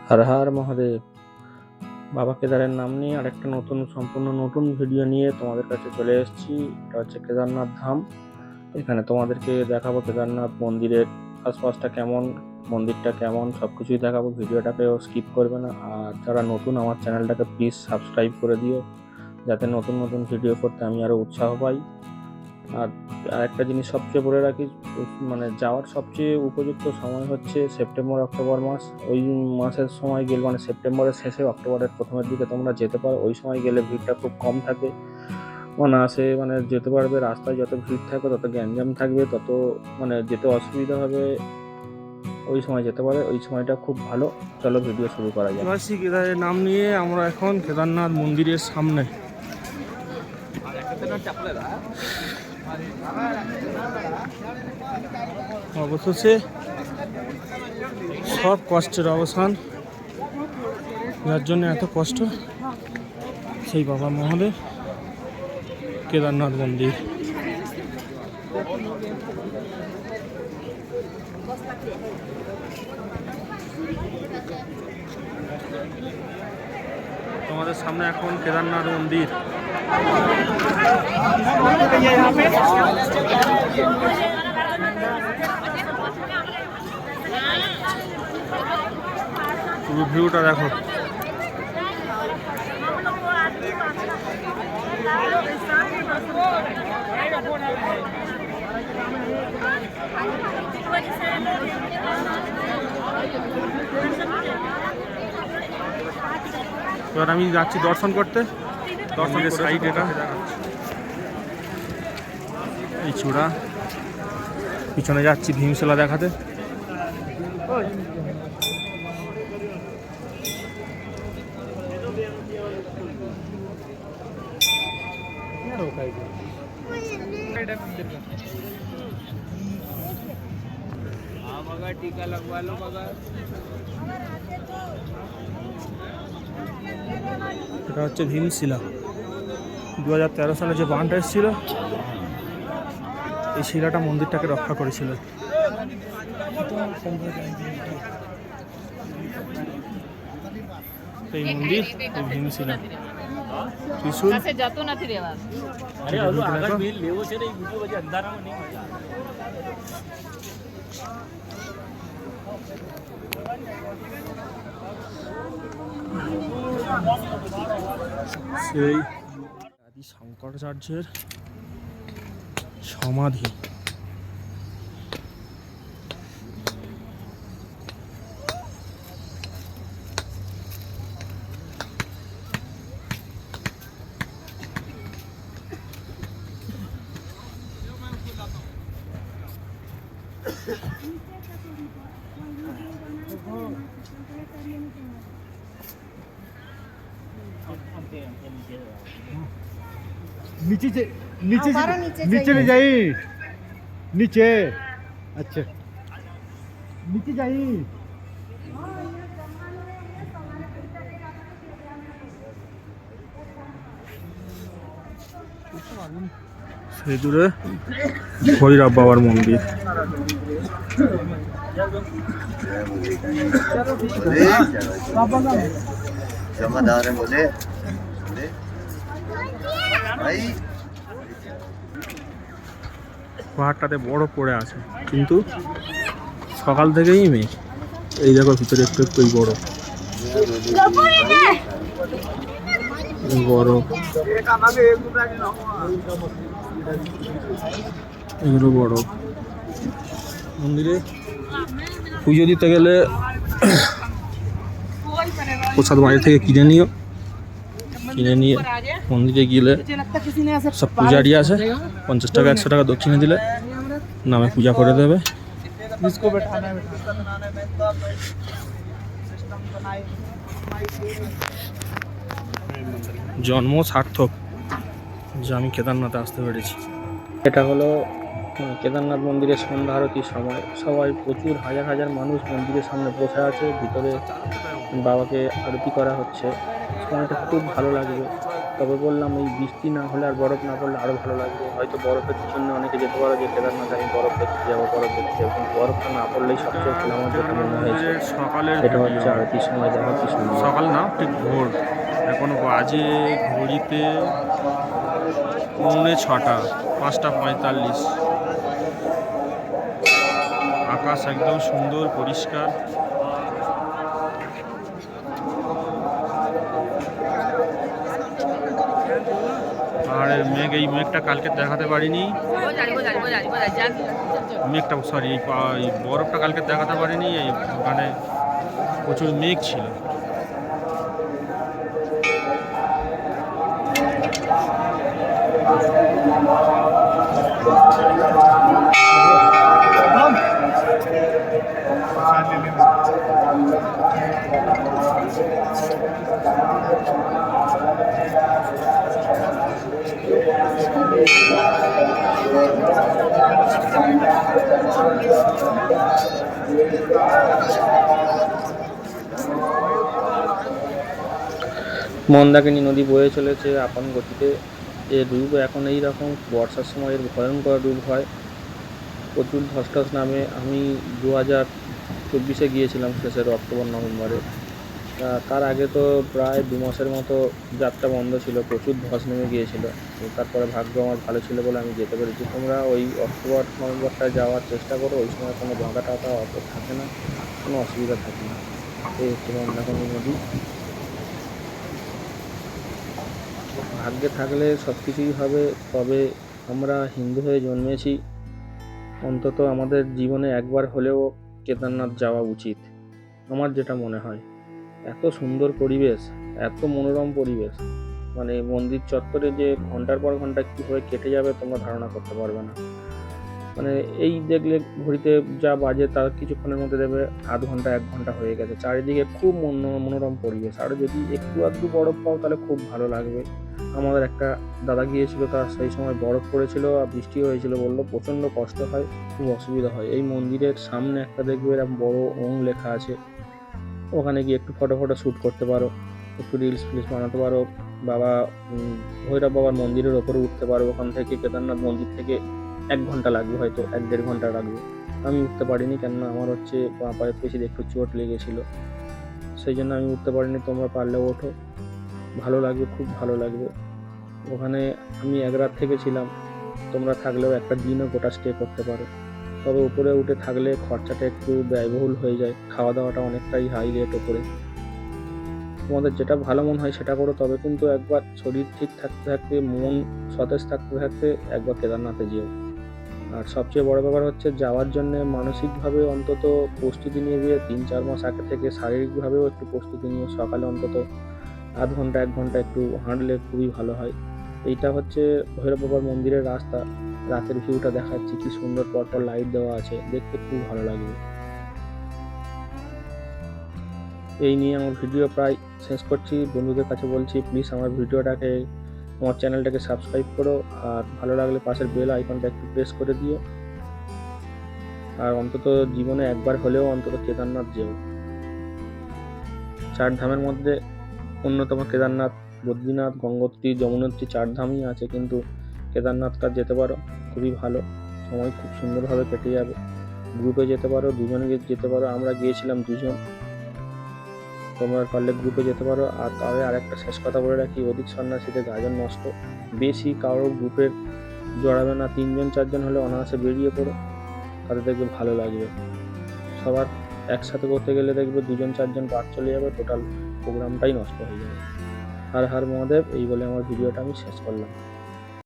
হর হর মহাদেব। বাবা কেদারের নাম নিয়ে আরেকটা সম্পূর্ণ নতুন ভিডিও নিয়ে তোমাদের কাছে চলে এসেছি। এটা হচ্ছে কেদারনাথ ধাম। এখানে তোমাদেরকে দেখাবো কেদারনাথ মন্দিরের আশপাশটা কেমন, মন্দিরটা কেমন, সবকিছুই দেখাবো। ভিডিওটাকেও স্কিপ করবে না। আর যারা নতুন, আমার চ্যানেলটাকে প্লিজ সাবস্ক্রাইব করে দিও, যাতে নতুন নতুন ভিডিও করতে আমি আরও উৎসাহ পাই। আর আরেকটা জিনিস সবচেয়ে বলে রাখি, মানে যাওয়ার সবচেয়ে উপযুক্ত সময় হচ্ছে সেপ্টেম্বর অক্টোবর মাস। ওই মাসের সময় গেলে, মানে সেপ্টেম্বরের শেষে অক্টোবরের প্রথমের দিকে তোমরা যেতে পারো। ওই সময় গেলে ভিড়টা খুব কম থাকে, অনায়াসে মানে যেতে পারবে। রাস্তায় যত ভিড় থাকবে, তত গ্যাঞ্জাম থাকবে, তত মানে যেতে অসুবিধা হবে। ওই সময় যেতে পারে, ওই সময়টা খুব ভালো। চলো ভিডিও শুরু করা যাক। কেদারের নাম নিয়ে আমরা এখন কেদারনাথ মন্দিরের সামনে। অবশেষে সব কষ্টের অবসান, যার জন্য এত কষ্ট, সেই বাবা মহাদেব কেদারনাথ মন্দির। তোমাদের সামনে এখন কেদারনাথ মন্দির। পুরো ভিউটা দেখো। এবার আমি যাচ্ছি দর্শন করতে। দর্শনের সাইড এটা, এই চূড়া। পিছনে যাচ্ছি ভীমশিলা দেখাতে। टीका लगवा लो मगर। এটা হচ্ছে ভীমশিলা। 2013 সালে যে বানটা এসেছিল, এই শিলাটা মন্দিরটাকে রক্ষা করেছিল। এই মন্দির, এই ভীমশিলা ত্রিশূল। সেই আদি শঙ্করাচার্যের সমাধি। नीचे नीचे नीचे ले जाइए, नीचे। अच्छा, नीचे जाइए। সেই দূরে ভৈরব বাবার মন্দির। পাহাড়টাতে বরফ পড়ে আছে, কিন্তু সকাল থেকেই মেঘ। এই দেখো ভিতরে একটু একটু বরফ বরফ, এগুলো বরফ। মন্দিরে পুজো দিতে গেলে প্রসাদ বাড়ি থেকে কিনে নিয়ে মন্দিরে গেলে সব পূজারি আছে, 50 টাকা 100 টাকা দক্ষিণে দিলে নামে পূজা করে দেবে। জন্ম সার্থক যে আমি কেদারনাথে আসতে পেরেছি। এটা হলো কেদারনাথ মন্দিরের সন্ধ্যা আরতির সময়। সবাই প্রচুর হাজার হাজার মানুষ মন্দিরের সামনে বসে আছে। ভিতরে বাবাকে আরতি করা হচ্ছে, সময়টা খুব ভালো লাগবে। তবে বললাম এই বৃষ্টি না হলে আর বরফ না পড়লে আরও ভালো লাগবে। হয়তো বরফের জন্য অনেকে যেতে পারো যে কেদারনাথ আমি বরফ দেখতে যাবো, বরফ দেখতে যাবো, কিন্তু বরফটা না পড়লেই সবচেয়ে ভালো আমার যেটা মনে হয়েছে। সকালের এটা ভিডিও, হচ্ছে আরতির সময় দেখো কি সুন্দর। সকাল না ঠিক ভোর, এখন বাজে ঘড়িতে 6:45, 5:45। আকাশ একদম সুন্দর পরিষ্কার। আর এই মেঘটা কালকে দেখাতে পারিনি, মেঘটা সরি এই বরফটা কালকে দেখাতে পারিনি। এই ওখানে প্রচুর মেঘ ছিল। মন্দাকিনী নদী বয়ে চলেছে আপন গতিতে। এর রূপ এখন এই রকম, বর্ষার সময় এর ভয়ঙ্কর রূপ হয়, প্রচুর ধস নামে। আমি 2024-এ গিয়েছিলাম শেষের অক্টোবর নভেম্বরে। তার আগে তো প্রায় 2 মাসের মতো যাত্রা বন্ধ ছিল, প্রচুর ধস নেমে গিয়েছিল। তো তারপরে ভাগ্য আমার ভালো ছিল বলে আমি যেতে পেরেছি। তোমরা ওই অক্টোবর নভেম্বরটায় যাওয়ার চেষ্টা করো, ওই সময় কোনো ভাঙা টাকা অত থাকে না, কোনো অসুবিধা থাকে না। এই হচ্ছে মন্দাকিনী নদী। ভাগ্যে থাকলে সব কিছুই হবে। তবে আমরা হিন্দু হয়ে জন্মেছি, অন্তত আমাদের জীবনে একবার হলেও কেদারনাথ যাওয়া উচিত, আমার যেটা মনে হয়। এত সুন্দর পরিবেশ, এত মনোরম পরিবেশ, মানে মন্দির চত্বরে যে ঘন্টার পর ঘন্টা কীভাবে কেটে যাবে তোমরা ধারণা করতে পারবে না। মানে এই দেখলে ঘড়িতে যা বাজে তার কিছুক্ষণের মধ্যে দেখবে আধ ঘন্টা 1 ঘন্টা হয়ে গেছে। চারিদিকে খুব মনোরম পরিবেশ, আর যদি একটু আধটু বরফ পাও তাহলে খুব ভালো লাগবে। আমাদের একটা দাদা গিয়েছিল, তার সেই সময় বরফ পড়েছিল আর বৃষ্টি হয়েছিল, বললো প্রচণ্ড কষ্ট হয়, খুব অসুবিধা হয়। এই মন্দিরের সামনে একটা দেখবে এরকম বড় ওং লেখা আছে, ওখানে গিয়ে একটু ফটো শ্যুট করতে পারো, একটু রিলস ফিলস বানাতে পারো। বাবা ভৈরব বাবার মন্দিরের ওপরে উঠতে পারো। ওখান থেকে কেদারনাথ মন্দির থেকে 1 ঘন্টা লাগবে, হয়তো 1-1.5 ঘন্টা লাগবে। আমি উঠতে পারিনি, কেননা আমার হচ্ছে বাঁ পায়ের পেশিতে একটু চোট লেগেছিল, সেই জন্য আমি উঠতে পারিনি। তোমরা পারলে ওঠো, ভালো লাগবে, খুব ভালো লাগবে। ওখানে আমি 1 রাত থেকেছিলাম, তোমরা থাকলেও একটা দিনও গোটা স্টে করতে পারো। তবে উপরে উঠে থাকলে খরচাটা একটু ব্যয়বহুল হয়ে যায়, খাওয়া দাওয়াটা অনেকটাই হাই রেট ওপরে। তোমাদের যেটা ভালো মনে হয় সেটা করো, তবে কিন্তু একবার শরীর ঠিক থাকতে থাকতে, মন সতেজ থাকতে থাকতে একবার কেদারনাথে যেও। আর সবচেয়ে বড় ব্যাপার হচ্ছে যাওয়ার জন্যে মানসিকভাবে অন্তত প্রস্তুতি নিয়ে গিয়ে 3-4 মাস আগে থেকে শারীরিকভাবেও একটু প্রস্তুতি নিয়ে সকালে অন্তত আধ ঘন্টা 1 ঘন্টা একটু হাঁটলে খুবই ভালো হয়। এইটা হচ্ছে ভৈরব বাবার মন্দিরের রাস্তা, রাতের ভিউটা দেখাচ্ছি, কি সুন্দর পরপর লাইট দেওয়া আছে, দেখতে খুব ভালো লাগবে। এই নিয়ে আমার ভিডিও প্রায় শেষ করছি। বন্ধুদের কাছে বলছি প্লিজ আমার ভিডিওটাকে, আমার চ্যানেলটাকে সাবস্ক্রাইব করো, আর ভালো লাগলে পাশের বেল আইকনটা একটু প্রেস করে দিও। আর অন্তত জীবনে একবার হলেও অন্তত কেদারনাথ যেও। 4 ধামের মধ্যে অন্যতম কেদারনাথ, বদ্রীনাথ, গঙ্গোত্রী, যমুনোত্রী 4 ধামই আছে, কিন্তু কেদারনাথটা যেতে পারো, খুবই ভালো, সময় খুব সুন্দরভাবে কেটে যাবে। গ্রুপে যেতে পারো, দুজনে যেতে পারো, আমরা গিয়েছিলাম 2 জন, তোমরা পারলে গ্রুপে যেতে পারো। আর তবে আরেকটা শেষ কথা বলে রাখি, অধিক সন্ন্যাসীদের গাজন নষ্ট, বেশি কারোর গ্রুপে জড়াবে না, 3-4 জন হলে অনায়াসে বেরিয়ে পড়ো, তাতে দেখবে ভালো লাগবে। সবার একসাথে করতে গেলে দেখবে 2-4 জন বাদ চলে যাবে, টোটাল প্রোগ্রামটাই নষ্ট হয়ে যাবে। হর হর মহাদেব, এই বলে আমার ভিডিওটা আমি শেষ করলাম।